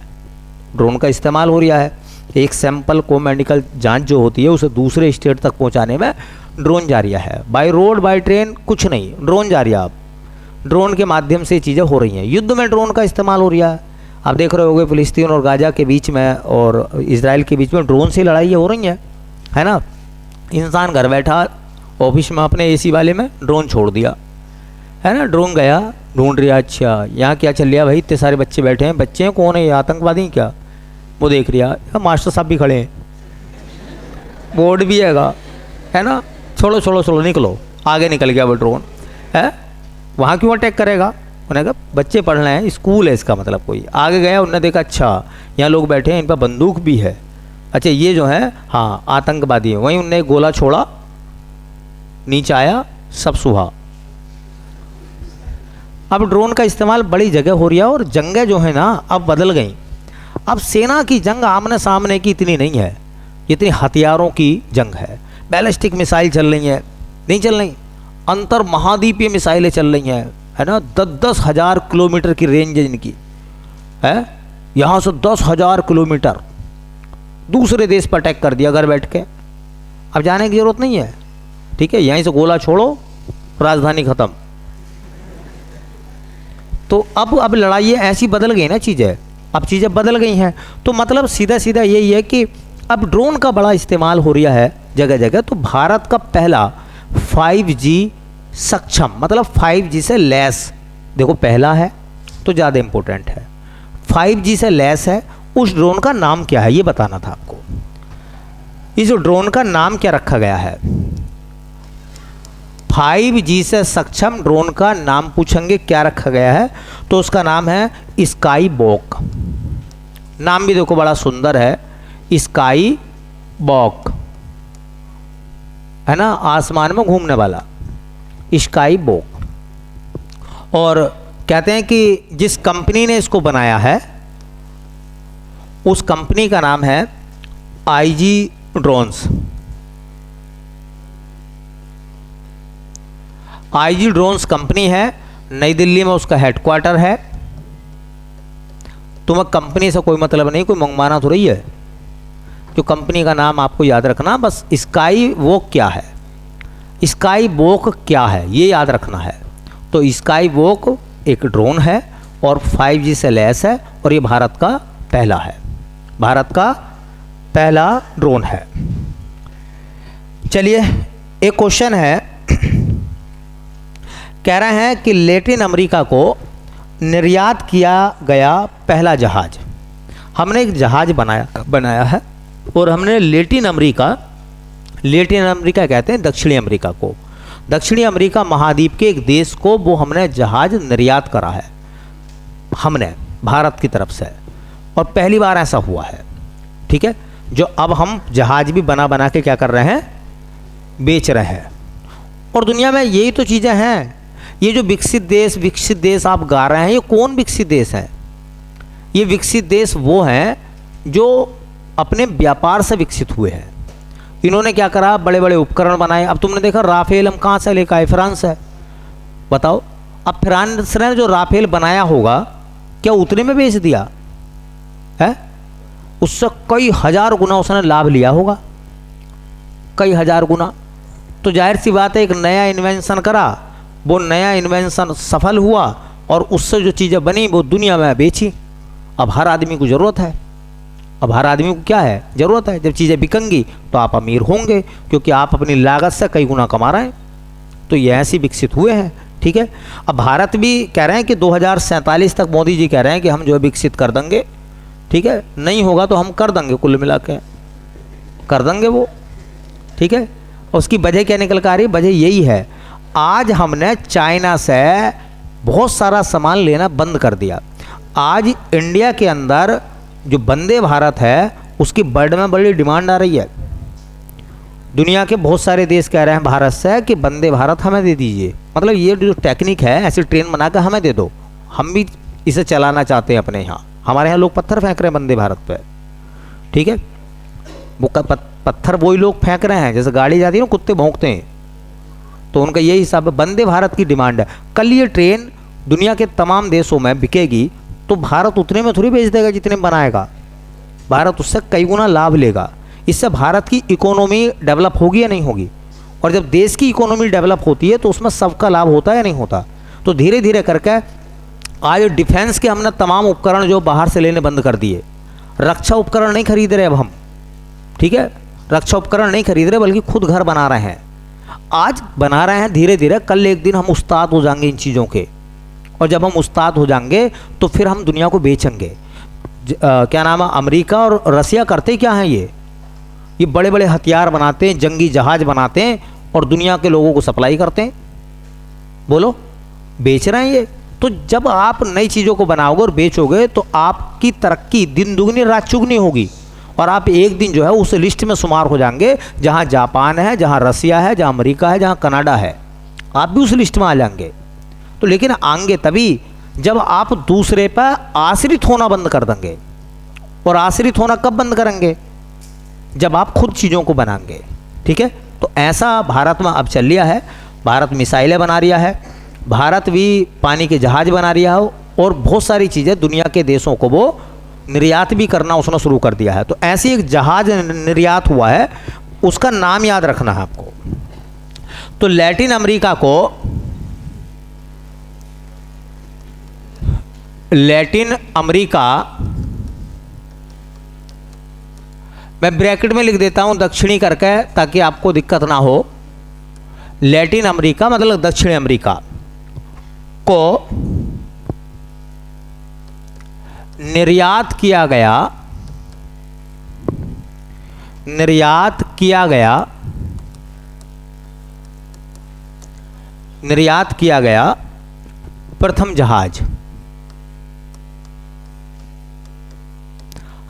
ड्रोन का इस्तेमाल हो रहा है। एक सैंपल को मेडिकल जांच जो होती है उसे दूसरे स्टेट तक पहुंचाने में ड्रोन जा रहा है। बाय रोड बाय ट्रेन कुछ नहीं, ड्रोन जा रहा है। अब ड्रोन के माध्यम से चीज़ें हो रही हैं। युद्ध में ड्रोन का इस्तेमाल हो रहा है। आप देख रहे होंगे फिलिस्तीन और गाजा के बीच में और इजराइल के बीच में ड्रोन से लड़ाई हो रही है ना। इंसान घर बैठा ऑफिस में अपने एसी वाले में ड्रोन छोड़ दिया, है ना। ड्रोन गया, ढूंढ रहा, अच्छा यहाँ क्या चल रहा भाई, इतने सारे बच्चे बैठे हैं, बच्चे हैं कौन है, ये आतंकवादी क्या, वो देख रहा, मास्टर साहब भी खड़े हैं, बोर्ड भी है ना। छोड़ो छोड़ो छोड़ो, निकलो, आगे निकल गया वो ड्रोन है। वहाँ क्यों अटैक करेगा, उन्होंने कहा बच्चे पढ़ रहे हैं, स्कूल है इसका मतलब। कोई आगे गया, उन्होंने देखा अच्छा यहाँ लोग बैठे हैं, इन पर बंदूक भी है, अच्छा ये जो है हाँ आतंकवादी है। वहीं उनने गोला छोड़ा, नीचे आया, सब सुहा। अब ड्रोन का इस्तेमाल बड़ी जगह हो रहा है और जंगें जो है ना अब बदल गई। अब सेना की जंग आमने सामने की इतनी नहीं है, इतनी हथियारों की जंग है। बैलिस्टिक मिसाइल चल रही हैं, नहीं चल रही, अंतर महाद्वीपीय मिसाइलें चल रही हैं, है ना। 10-10 हज़ार किलोमीटर की रेंज है इनकी, है। यहाँ से 10,000 किलोमीटर दूसरे देश पर अटैक कर दिया घर बैठ के। अब जाने की ज़रूरत नहीं है, ठीक है, यहीं से गोला छोड़ो, राजधानी ख़त्म। तो अब लड़ाइयाँ ऐसी बदल गई ना चीज़ें, अब चीज़ें बदल गई हैं। तो मतलब सीधा सीधा यही है कि अब ड्रोन का बड़ा इस्तेमाल हो रहा है जगह जगह। तो भारत का पहला 5G सक्षम, मतलब 5G से लैस, देखो पहला है तो ज़्यादा इम्पोर्टेंट है, 5G से लैस है। उस ड्रोन का नाम क्या है ये बताना था आपको। इस ड्रोन का नाम क्या रखा गया है? 5G से सक्षम ड्रोन का नाम पूछेंगे क्या रखा गया है, तो उसका नाम है स्काई वॉक। नाम भी देखो बड़ा सुंदर है, स्काई वॉक, है ना, आसमान में घूमने वाला, स्काई वॉक। और कहते हैं कि जिस कंपनी ने इसको बनाया है उस कंपनी का नाम है IG drones. IG drones company है, नई दिल्ली में उसका हेडक्वार्टर है। तुम्हें कंपनी से कोई मतलब नहीं, कोई मंगवाना तो रही है, जो कंपनी का नाम आपको याद रखना, बस स्काई वॉक क्या है, स्काई वॉक क्या है ये याद रखना है। तो स्काई वॉक एक ड्रोन है और 5G से लैस है और ये भारत का पहला है, भारत का पहला ड्रोन है। चलिए एक क्वेश्चन है, कह रहे हैं कि लैटिन अमेरिका को निर्यात किया गया पहला जहाज। हमने एक जहाज बनाया है और हमने लैटिन अमेरिका कहते हैं दक्षिणी अमेरिका को, दक्षिणी अमेरिका महाद्वीप के एक देश को वो हमने जहाज निर्यात करा है, हमने भारत की तरफ से, और पहली बार ऐसा हुआ है, ठीक है। जो अब हम जहाज भी बना के क्या कर रहे हैं, बेच रहे हैं। और दुनिया में यही तो चीज़ें हैं। ये जो विकसित देश आप गा रहे हैं, ये कौन विकसित देश है? ये विकसित देश वो हैं जो अपने व्यापार से विकसित हुए हैं। इन्होंने क्या करा, बड़े बड़े उपकरण बनाए। अब तुमने देखा राफेल हम कहाँ से लेकर आए? फ्रांस है। बताओ, अब फ्रांस ने जो राफेल बनाया होगा क्या उतने में बेच दिया है? उससे कई हजार गुना उसने लाभ लिया होगा, कई हजार गुना। तो जाहिर सी बात है, एक नया इन्वेंशन करा, वो नया इन्वेंशन सफल हुआ और उससे जो चीज़ें बनी वो दुनिया में बेची। अब हर आदमी को ज़रूरत है, अब हर आदमी को क्या है, ज़रूरत है। जब चीज़ें बिकेंगी तो आप अमीर होंगे, क्योंकि आप अपनी लागत से कई गुना कमा रहे हैं। तो ये ऐसे विकसित हुए हैं। ठीक है, अब भारत भी कह रहे हैं कि 2047 तक मोदी जी कह रहे हैं कि हम जो है विकसित कर देंगे। ठीक है, नहीं होगा तो हम कर देंगे, कुल मिला के कर देंगे वो। ठीक है, उसकी वजह क्या निकल कर आ रही है? वजह यही है, आज हमने चाइना से बहुत सारा सामान लेना बंद कर दिया। आज इंडिया के अंदर जो वंदे भारत है उसकी वर्ल्ड में बड़ी डिमांड आ रही है। दुनिया के बहुत सारे देश कह रहे हैं भारत से कि वंदे भारत हमें दे दीजिए, मतलब ये जो टेक्निक है ऐसी ट्रेन बना कर हमें दे दो, हम भी इसे चलाना चाहते हैं अपने यहाँ। हमारे यहाँ लोग पत्थर फेंक रहे हैं वंदे भारत पे। ठीक है, वो पत्थर वही लोग फेंक रहे हैं, जैसे गाड़ी जाती है ना कुत्ते भौंकते हैं, तो उनका यही हिसाब है। वंदे भारत की डिमांड है। कल ये ट्रेन दुनिया के तमाम देशों में बिकेगी तो भारत उतने में थोड़ी बेच देगा जितने में बनाएगा, भारत उससे कई गुना लाभ लेगा। इससे भारत की इकोनॉमी डेवलप होगी या नहीं होगी? और जब देश की इकोनॉमी डेवलप होती है तो उसमें सबका लाभ होता है या नहीं होता? तो धीरे धीरे करके आज डिफेंस के हमने तमाम उपकरण जो बाहर से लेने बंद कर दिए। रक्षा उपकरण नहीं खरीद रहे अब हम। ठीक है, रक्षा उपकरण नहीं खरीद रहे बल्कि खुद घर बना रहे हैं। आज बना रहे हैं धीरे धीरे, कल एक दिन हम उस्ताद हो जाएंगे इन चीज़ों के, और जब हम उस्ताद हो जाएंगे तो फिर हम दुनिया को बेचेंगे। क्या नाम है, अमेरिका और रसिया करते क्या हैं, ये बड़े बड़े हथियार बनाते हैं, जंगी जहाज बनाते हैं और दुनिया के लोगों को सप्लाई करते हैं। बोलो, बेच रहे हैं ये। तो जब आप नई चीज़ों को बनाओगे और बेचोगे तो आपकी तरक्की दिन दुगनी रात चुगनी होगी, और आप एक दिन जो है उस लिस्ट में शुमार हो जाएंगे जहाँ जापान है, जहाँ रसिया है, जहाँ अमेरिका है, जहाँ कनाडा है, आप भी उस लिस्ट में आ जाएंगे। तो लेकिन आएंगे तभी जब आप दूसरे पर आश्रित होना बंद कर देंगे। और आश्रित होना कब बंद करेंगे? जब आप खुद चीज़ों को बनाएंगे। ठीक है, तो ऐसा भारत में अब चल लिया है। भारत मिसाइलें बना रिया है, भारत भी पानी के जहाज बना रिया है, और बहुत सारी चीज़ें दुनिया के देशों को वो निर्यात भी करना उसने शुरू कर दिया है। तो ऐसे एक जहाज निर्यात हुआ है, उसका नाम याद रखना है आपको। तो लैटिन अमेरिका को, लैटिन अमेरिका, मैं ब्रैकेट में लिख देता हूं दक्षिणी करके ताकि आपको दिक्कत ना हो। लैटिन अमेरिका मतलब दक्षिण अमेरिका को निर्यात किया गया, निर्यात किया गया प्रथम जहाज।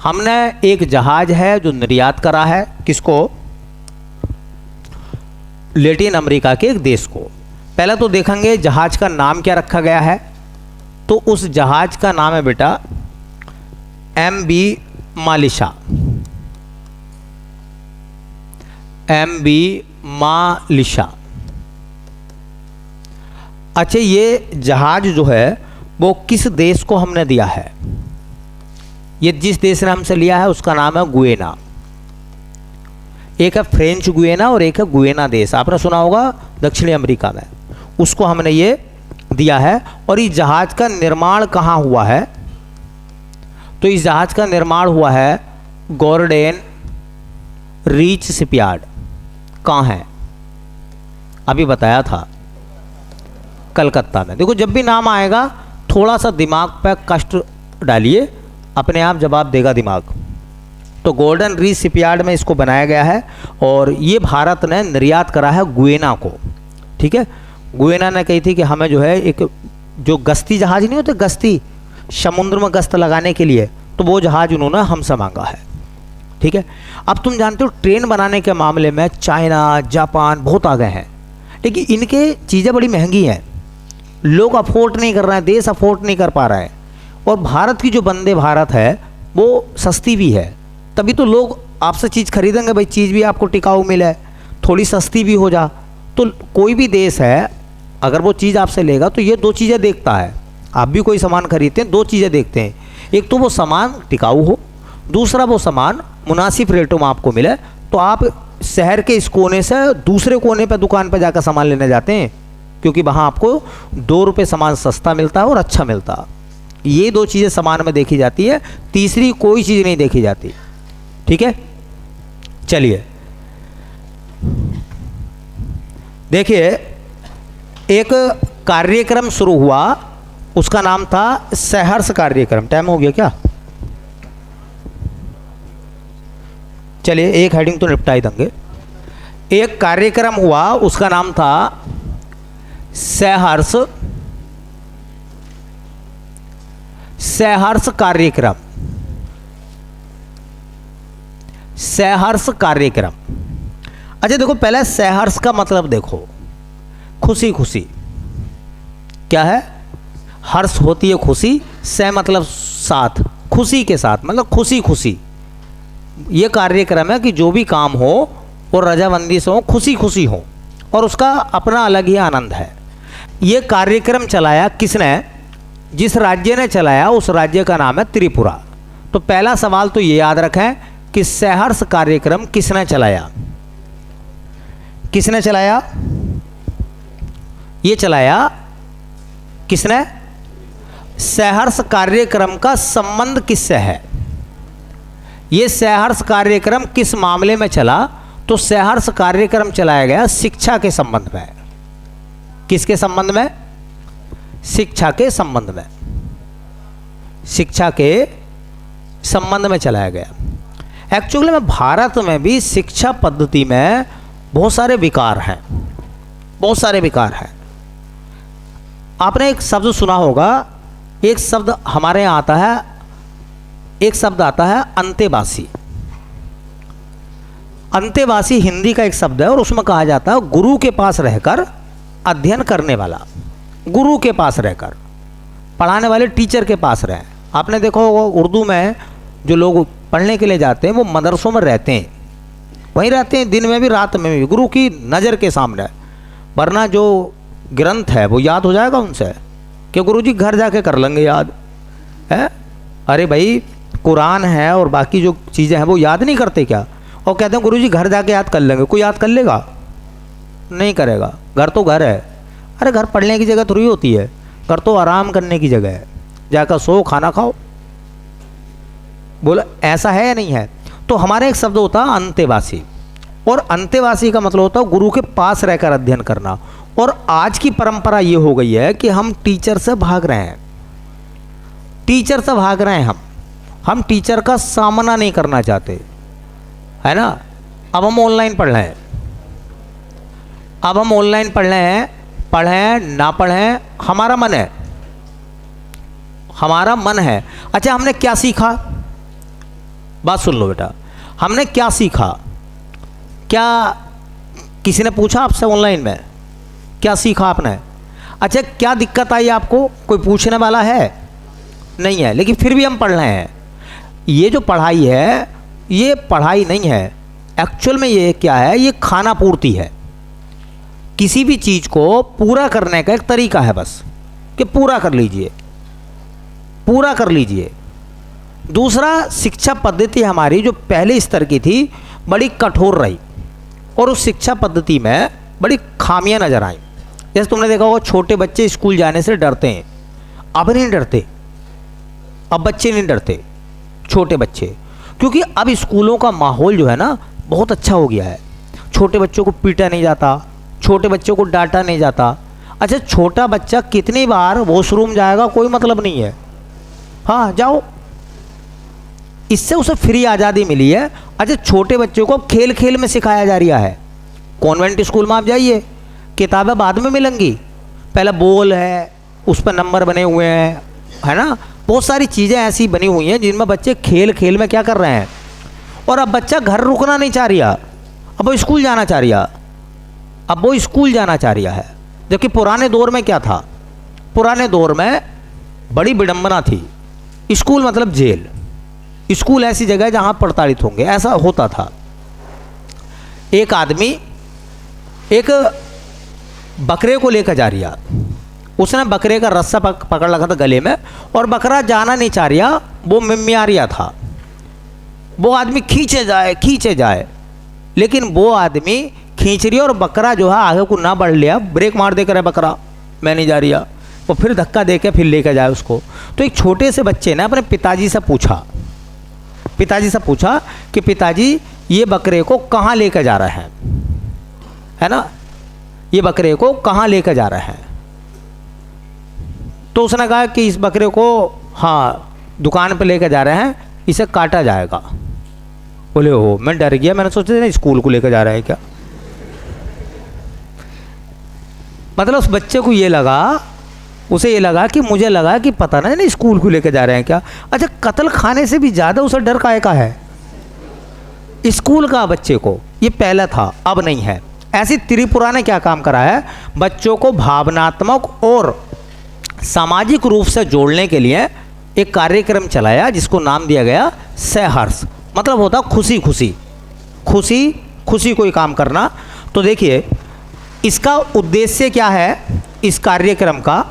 हमने एक जहाज है जो निर्यात करा है, किसको? लैटिन अमेरिका के एक देश को। पहले तो देखेंगे जहाज का नाम क्या रखा गया है। तो उस जहाज का नाम है बेटा MV मालिशा। MV मालिशा। अच्छा, ये जहाज जो है वो किस देश को हमने दिया है? ये जिस देश ने हमसे लिया है उसका नाम है गुयेना। एक है फ्रेंच गुयेना और एक है गुयेना देश, आपने सुना होगा दक्षिणी अमेरिका में, उसको हमने ये दिया है। और इस जहाज का निर्माण कहाँ हुआ है? तो इस जहाज का निर्माण हुआ है गोल्डन रीच शिपयार्ड। कहाँ है? अभी बताया था, कलकत्ता में। देखो, जब भी नाम आएगा थोड़ा सा दिमाग पर कष्ट डालिए, अपने आप जवाब देगा दिमाग। तो गोल्डन रीच शिपयार्ड में इसको बनाया गया है, और ये भारत ने निर्यात करा है गुयेना को। ठीक है, गुयेना ने कही थी कि हमें जो है एक जो गश्ती जहाज नहीं होते, गश्ती समुद्र में गश्त लगाने के लिए, तो वो जहाज उन्होंने हमसे मांगा है। ठीक है, अब तुम जानते हो ट्रेन बनाने के मामले में चाइना जापान बहुत आगे हैं, लेकिन इनके चीज़ें बड़ी महंगी हैं, लोग अफोर्ड नहीं कर रहे हैं, देश अफोर्ड नहीं कर पा रहा है। और भारत की जो वंदे भारत है वो सस्ती भी है, तभी तो लोग आपसे चीज़ खरीदेंगे, भाई चीज़ भी आपको टिकाऊ मिले, थोड़ी सस्ती भी हो जा। तो कोई भी देश है अगर वो चीज़ आपसे लेगा तो ये दो चीज़ें देखता है। आप भी कोई सामान खरीदते हैं, दो चीज़ें देखते हैं, एक तो वो सामान टिकाऊ हो, दूसरा वो सामान मुनासिब रेटों में आपको मिले। तो आप शहर के इस कोने से दूसरे कोने पर दुकान पर जाकर सामान लेने जाते हैं, क्योंकि वहाँ आपको 2 रुपये सामान सस्ता मिलता है और अच्छा मिलता है। ये दो चीज़ें सामान में देखी जाती है, तीसरी कोई चीज़ नहीं देखी जाती। ठीक है, चलिए देखिए, एक कार्यक्रम शुरू हुआ, उसका नाम था सहर्ष कार्यक्रम। टाइम हो गया क्या? चलिए एक हेडिंग तो निपटा ही देंगे। एक कार्यक्रम हुआ, उसका नाम था सहर्ष कार्यक्रम। सहर्ष कार्यक्रम। अच्छा देखो, पहले सहर्ष का मतलब देखो, खुशी खुशी। क्या है? हर्ष होती है खुशी, सह मतलब साथ, खुशी के साथ, मतलब खुशी खुशी। ये कार्यक्रम है कि जो भी काम हो और रजामंदी से हो, खुशी खुशी हो, और उसका अपना अलग ही आनंद है। ये कार्यक्रम चलाया किसने? जिस राज्य ने चलाया उस राज्य का नाम है त्रिपुरा। तो पहला सवाल तो ये याद रखें कि सहर्ष कार्यक्रम किसने चलाया? किसने चलाया? ये चलाया किसने? सहर्ष कार्यक्रम का संबंध किससे है? ये सहर्ष कार्यक्रम किस मामले में चला? तो सहर्ष कार्यक्रम चलाया गया शिक्षा के संबंध में। किसके संबंध में? शिक्षा के संबंध में। शिक्षा के संबंध में चलाया गया। एक्चुअली में भारत में भी शिक्षा पद्धति में बहुत सारे विकार हैं, बहुत सारे विकार हैं। आपने एक शब्द सुना होगा, एक शब्द हमारे यहाँ आता है, एक शब्द आता है अंतेवासी। अंतेवासी हिंदी का एक शब्द है और उसमें कहा जाता है गुरु के पास रहकर अध्ययन करने वाला। गुरु के पास रहकर, पढ़ाने वाले टीचर के पास रहें। आपने देखा होगा उर्दू में जो लोग पढ़ने के लिए जाते हैं वो मदरसों में रहते हैं, वहीं रहते हैं, दिन में भी रात में भी, गुरु की नज़र के सामने। वरना जो ग्रंथ है वो याद हो जाएगा उनसे कि गुरुजी घर जाके कर लेंगे याद है। अरे भाई, कुरान है और बाकी जो चीज़ें हैं वो याद नहीं करते क्या? और कहते हैं गुरुजी घर जाके याद कर लेंगे। कोई याद कर लेगा? नहीं करेगा। घर तो घर है। अरे घर पढ़ने की जगह थोड़ी होती है, घर तो आराम करने की जगह है। जाकर सो, खाना खाओ। बोलो ऐसा है या नहीं है? तो हमारा एक शब्द होता है अंतेवासी, और अंतेवासी का मतलब होता है गुरु के पास रहकर अध्ययन करना। और आज की परंपरा ये हो गई है कि हम टीचर से भाग रहे हैं, टीचर से भाग रहे हैं। हम टीचर का सामना नहीं करना चाहते, है ना। अब हम ऑनलाइन पढ़ रहे हैं, अब हम ऑनलाइन पढ़ रहे हैं, पढ़ें ना पढ़ें हमारा मन है, हमारा मन है। अच्छा, हमने क्या सीखा? बात सुन लो बेटा, हमने क्या सीखा? क्या किसी ने पूछा आपसे ऑनलाइन में क्या सीखा आपने? अच्छा, क्या दिक्कत आई आपको? कोई पूछने वाला है? नहीं है, लेकिन फिर भी हम पढ़ रहे हैं। ये जो पढ़ाई है ये पढ़ाई नहीं है, एक्चुअल में ये क्या है? ये खाना पूर्ति है। किसी भी चीज़ को पूरा करने का एक तरीका है बस, कि पूरा कर लीजिए, पूरा कर लीजिए। दूसरा, शिक्षा पद्धति हमारी जो पहले स्तर की थी बड़ी कठोर रही, और उस शिक्षा पद्धति में बड़ी खामियां नजर आई। जैसे तुमने देखा होगा छोटे बच्चे स्कूल जाने से डरते हैं। अब नहीं डरते, अब बच्चे नहीं डरते, छोटे बच्चे, क्योंकि अब स्कूलों का माहौल जो है ना बहुत अच्छा हो गया है। छोटे बच्चों को पीटा नहीं जाता, छोटे बच्चों को डांटा नहीं जाता। अच्छा, छोटा बच्चा कितनी बार वॉशरूम जाएगा कोई मतलब नहीं है, हाँ जाओ, इससे उसे फ्री आज़ादी मिली है। अच्छा, छोटे बच्चों को खेल खेल में सिखाया जा रहा है। कॉन्वेंट स्कूल में आप जाइए, किताबें बाद में मिलेंगी, पहले बोल है, उस पर नंबर बने हुए हैं, है ना। बहुत सारी चीज़ें ऐसी बनी हुई हैं जिनमें बच्चे खेल खेल में क्या कर रहे हैं। और अब बच्चा घर रुकना नहीं चाह रहा, अब वो स्कूल जाना चाह रहा। अब वो स्कूल जाना चाह रहा है। जबकि पुराने दौर में क्या था, पुराने दौर में बड़ी विडंबना थी। स्कूल मतलब जेल, स्कूल ऐसी जगह जहाँ प्रताड़ित होंगे, ऐसा होता था। एक आदमी एक बकरे को लेकर जा रहा, उसने बकरे का रस्सा पकड़ रखा था गले में, और बकरा जाना नहीं चाह रहा, वो मिमिया रहा था। वो आदमी खींचे जाए, लेकिन वो आदमी खींच रही और बकरा जो है आगे को ना बढ़ लिया, ब्रेक मार देकर बकरा मैं नहीं जा रहा, वो फिर धक्का दे के फिर लेकर जाए उसको। तो एक छोटे से बच्चे ने अपने पिताजी से पूछा कि पिताजी ये बकरे को कहाँ लेकर जा रहे हैं, है ना, ये बकरे को कहाँ लेकर जा रहे हैं। तो उसने कहा कि इस बकरे को हाँ दुकान पे लेकर जा रहे हैं, इसे काटा जाएगा। बोले हो, मैं डर गया, मैंने सोचा ना स्कूल को लेकर जा रहे हैं क्या। मतलब उस बच्चे को ये लगा, उसे ये लगा कि मुझे लगा कि पता नहीं स्कूल को लेकर जा रहे हैं क्या। अच्छा, कत्ल खाने से भी ज़्यादा उसे डर काहे का है, स्कूल का बच्चे को। ये पहला था, अब नहीं है। ऐसी त्रिपुरा ने क्या काम करा है, बच्चों को भावनात्मक और सामाजिक रूप से जोड़ने के लिए एक कार्यक्रम चलाया जिसको नाम दिया गया सहर्ष। मतलब होता खुशी कोई काम करना। तो देखिए इसका उद्देश्य क्या है इस कार्यक्रम का,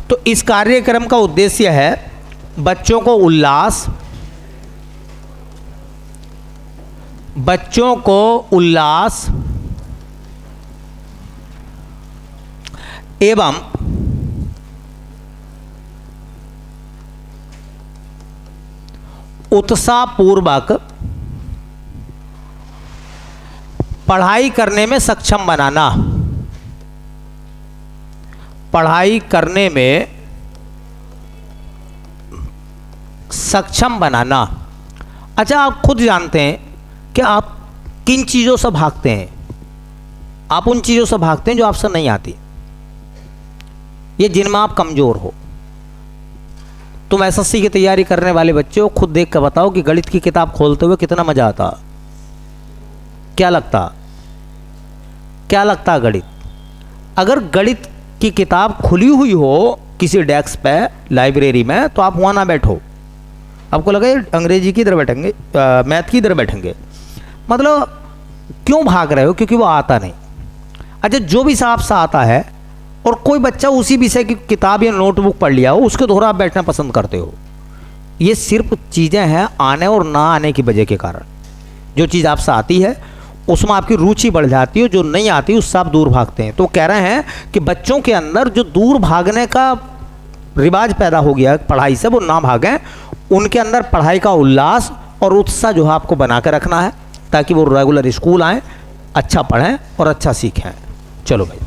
तो इस कार्यक्रम का उद्देश्य है बच्चों को उल्लास एवं उत्साहपूर्वक पढ़ाई करने में सक्षम बनाना, पढ़ाई करने में सक्षम बनाना। अच्छा, आप खुद जानते हैं कि आप किन चीज़ों से भागते हैं। आप उन चीज़ों से भागते हैं जो आपसे नहीं आती, ये जिनमें आप कमज़ोर हो। तुम एसएससी की तैयारी करने वाले बच्चे हो, खुद देख कर बताओ कि गणित की किताब खोलते हुए कितना मज़ा आता। क्या लगता गणित। अगर गणित की किताब खुली हुई हो किसी डेस्क पे लाइब्रेरी में, तो आप वहाँ ना बैठो, आपको लगे अंग्रेजी की इधर बैठेंगे, मैथ की इधर बैठेंगे। मतलब क्यों भाग रहे हो, क्योंकि वो आता नहीं। अच्छा, जो भी साफ सा आता है और कोई बच्चा उसी विषय की किताब या नोटबुक पढ़ लिया हो, उसके दोहरा आप बैठना पसंद करते हो। ये सिर्फ चीज़ें हैं आने और ना आने की वजह के कारण। जो चीज़ आपसे आती है उसमें आपकी रुचि बढ़ जाती है, जो नहीं आती उससे आप दूर भागते हैं। तो कह रहे हैं कि बच्चों के अंदर जो दूर भागने का रिवाज पैदा हो गया पढ़ाई से, वो ना भागें, उनके अंदर पढ़ाई का उल्लास और उत्साह जो है आपको बना कर रखना है, ताकि वो रेगुलर स्कूल आएँ, अच्छा पढ़ें और अच्छा सीखें। चलो भाई।